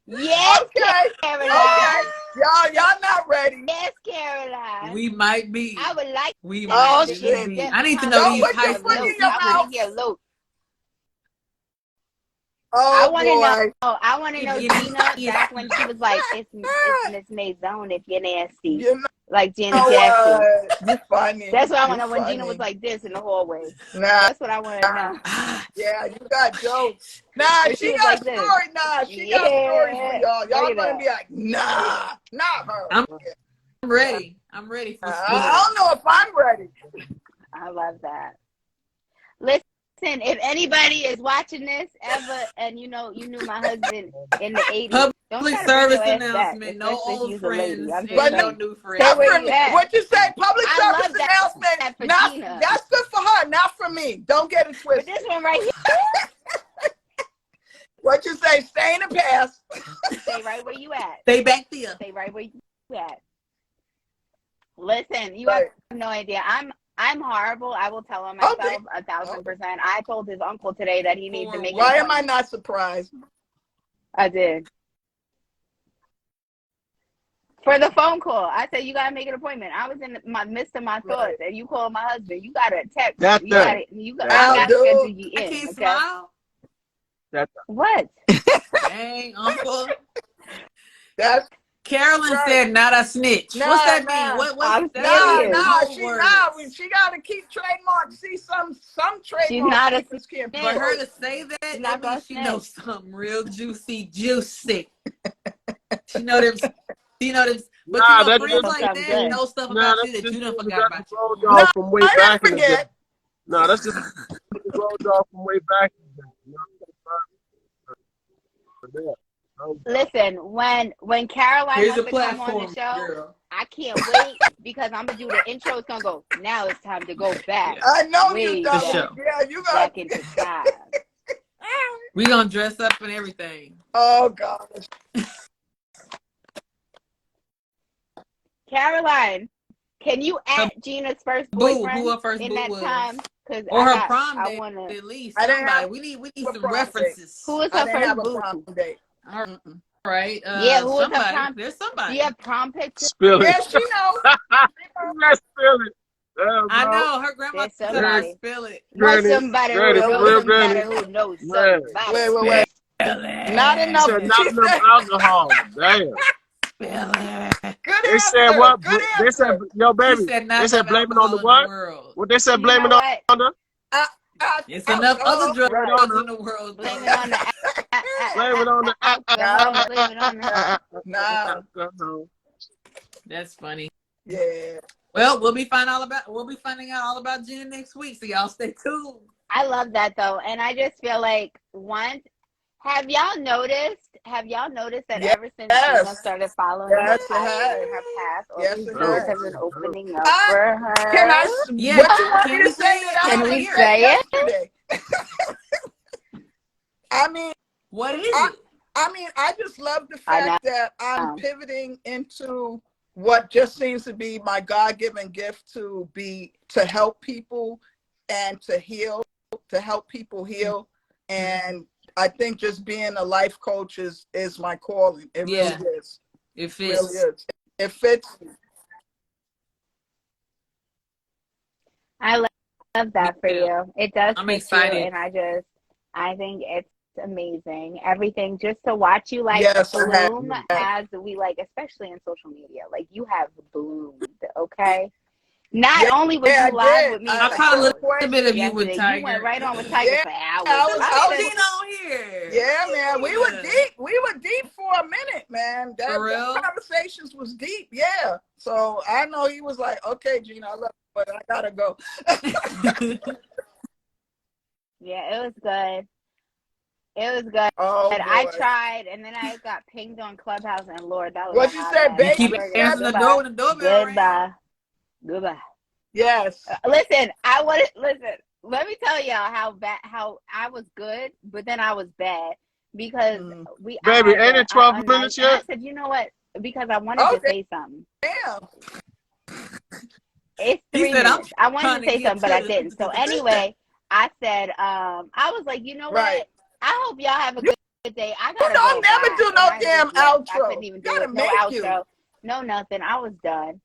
Yes, okay. Caroline. Okay. Y'all not ready. Yes, Caroline. We might be. I would like. We might be. I need to know these high schools. I want to hear Luke. Oh, I want to know Gina back when she was like, it's Miss Mazone if you're nasty. You know, like Janet Jackson. You're funny. That's what I want to know when Gina was like this in the hallway. That's what I want to know. Yeah, you got jokes. Nah, she got stories. Nah, she got stories for y'all. Y'all gonna be like, nah, not her. I'm ready. I'm ready for school. I don't know if I'm ready. I love that. Listen, if anybody is watching this ever, and you know, you knew my husband in the 80s, public service announcement, no old friends, but no new friends. What you say? Public service announcement. That's good for her, not for me. Don't get it twisted. But this one right here. What you say? Stay in the past. Stay right where you at. Stay back there. Stay right where you at. Listen, you have no idea. I'm horrible. I will tell him myself 1,000%. I told his uncle today that he needs to make. Why am I not surprised? I did. For the phone call, I said you gotta make an appointment. I was in my midst of my thoughts, and you call my husband. You gotta text. You gotta schedule you in. I can't smile. What? Dang, uncle. That's. Carolyn said, "Not a snitch." What's that mean? She got to keep trademark. See some trademark. She's not a snitch. For her to say that means she knows something real juicy. She know them. She know them. But you know, friends like that know stuff about you that you don't forget about. No, from way back in the day. No, that's just road dog from way back in the day. Listen, when Caroline wants to come on the show, girl. I can't wait because I'm gonna do the intro. It's gonna go. Now it's time to go back. I know you don't. Yeah, you got back into time. We gonna dress up and everything. Oh gosh. Caroline, can you add Gina's first boyfriend in that time? Or her prom date at least. Somebody. We need some references. Who was her first prom date? All right. Who was somebody. Her prom? There's somebody. Do you have prom pictures? Spill it. Yes, she knows. Let's spill it. I know her grandma said I spill it. Somebody who knows somebody. Wait. Not enough. Not enough alcohol. Damn. Spill it. Good they answer. said what? Good they said, yo, baby. They said blame it on the what? What they said blame it on the? It's enough other drugs in the world. Blame it on the. Blame it on the. Blame it on the. No. That's funny. Yeah. Well, we'll be finding out all about Gina next week. So y'all stay tuned. I love that though, and I just feel like have y'all noticed that ever since Gina started following her path, all these doors have been opening up for her? Can we say it? I mean, what is it? I mean, I just love the fact that I'm pivoting into what just seems to be my God-given gift to help people and to heal, to help people heal. and I think just being a life coach is my calling. It really is. It fits. It really is. It fits. I love that for you. It does. I'm excited, and I think it's amazing. Everything just to watch you like bloom as we like, especially in social media. Like you have bloomed. Okay. Not only was you live with me, I caught a little bit of you with Tiger. You went right on with Tiger for hours. I was on here. Yeah, man. We were deep. We were deep for a minute, man. Those conversations was deep. Yeah. So I know he was like, okay, Gina, I love you, but I gotta go. Yeah, it was good. It was good. Oh, I tried, and then I got pinged on Clubhouse, and Lord, that was what you said, baby. You keep answering the door with the doorbell. Goodbye. Yes. Listen, let me tell y'all how I was good, but then I was bad because Baby, ain't it 12 minutes yet? I said, you know what? Because I wanted to say something. Damn. It's 3 minutes. I wanted to say something, but I didn't. So anyway, I said, I was like, you know what? I hope y'all have a good day. I gotta go. Never do no damn outro. I couldn't even do it. No outro. No nothing. I was done.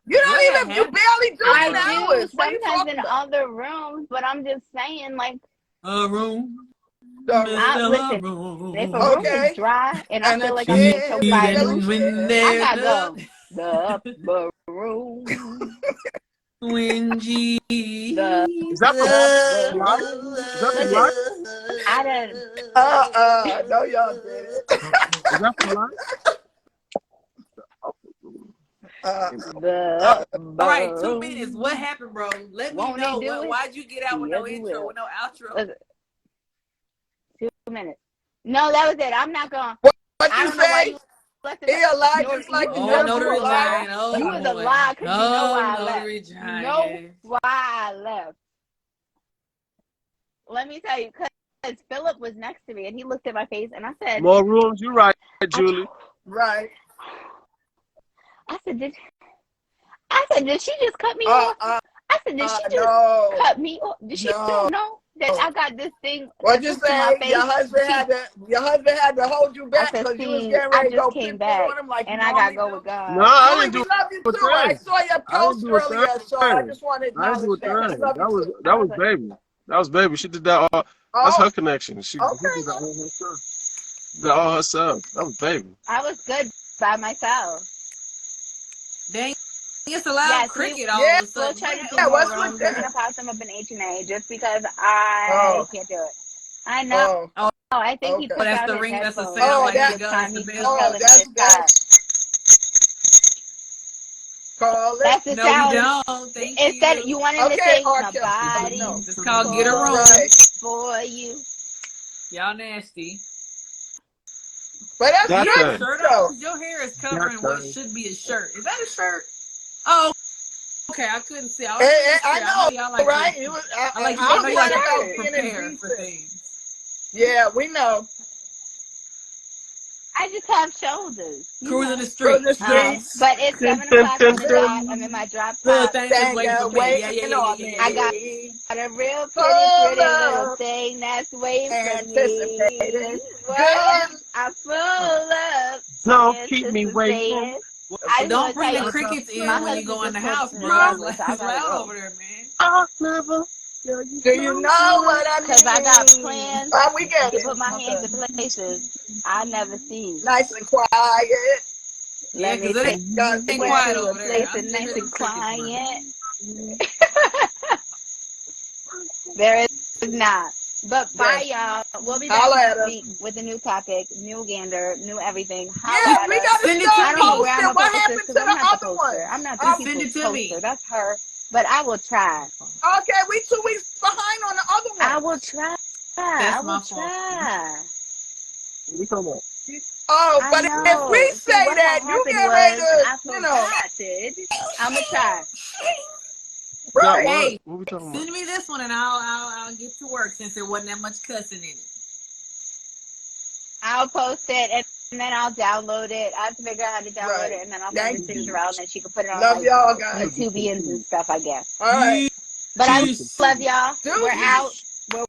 You barely do it. I do sometimes in other rooms, but I'm just saying, like a room. Listen, if a room is dry and I feel like I'm being choked by a noose, I gotta go. The upper room. When G. Is that the line? I didn't. No, y'all did it. Is that the line? All right, 2 minutes. What happened, bro? Let me know. Why'd you get out with no intro, with no outro? Listen, 2 minutes. No, that was it. I'm not going. What you say? He alive just like the notary giant. You was a lie because you know why I left. You know why I left. Let me tell you, because Philip was next to me and he looked at my face and I said, more rooms. You're right, Julie. Right. I said, did she just cut me off? I said, did she just cut me off? Did she don't know that I got this thing? What you say? Your husband had to hold you back because you was getting ready to go came back on him like and I gotta go with God. No, I didn't do we love you too. I saw your post earlier, so I just wanted to acknowledge that. That was baby. That was baby. She did that all. That's her connection. She did that all herself. That all herself. That was baby. I was good by myself. Dang, it's a loud cricket all of a sudden. We'll try to do more rooms. We're gonna pop them up in HNA just because I can't do it. I know. I think he put that's out the ring. That's the sound. Like he goes to bed. That's the no, sound. We don't. Thank Instead, you wanted to sing the body. It's called Get a Room for you. Y'all nasty. But that's your shirt on. Your hair is covering what should be a shirt. Is that a shirt? Oh, okay. I couldn't see. I know, y'all like right? I like you prepare for things. Yeah, we know. I just have shoulders. Cruising the street. But it's 7 o'clock on the dot. I'm in my drop top. I got a real pretty little thing that's waiting for me. I'm full of. Don't keep me waiting. Don't bring the crickets in when you go in the house, bro. It's loud over there, man. I'll never. Do you know what I mean? Because I got plans to put my hands in places I never seen. Nice and quiet. Let me take you quiet over there. Nice and quiet. There is not. But bye, y'all. We'll be back next week with a new topic, new gander, new everything. Yeah, we got to start posting. What happened to the other one? I'm not the people's poster. That's her. But I will try. Okay, we 2 weeks behind on the other one. I will try. I will try. What are we talking about? Oh, but if we say that, you get ready to, I'm going to try. Right. Hey, what we talking about? Send me this one and I'll get to work since there wasn't that much cussing in it. I'll post it and then I'll download it. I have to figure out how to download it and then I'll send it to Sharelle and then she can put it on y'all guys. YouTubians and stuff, I guess. All right. But I love y'all. We're out.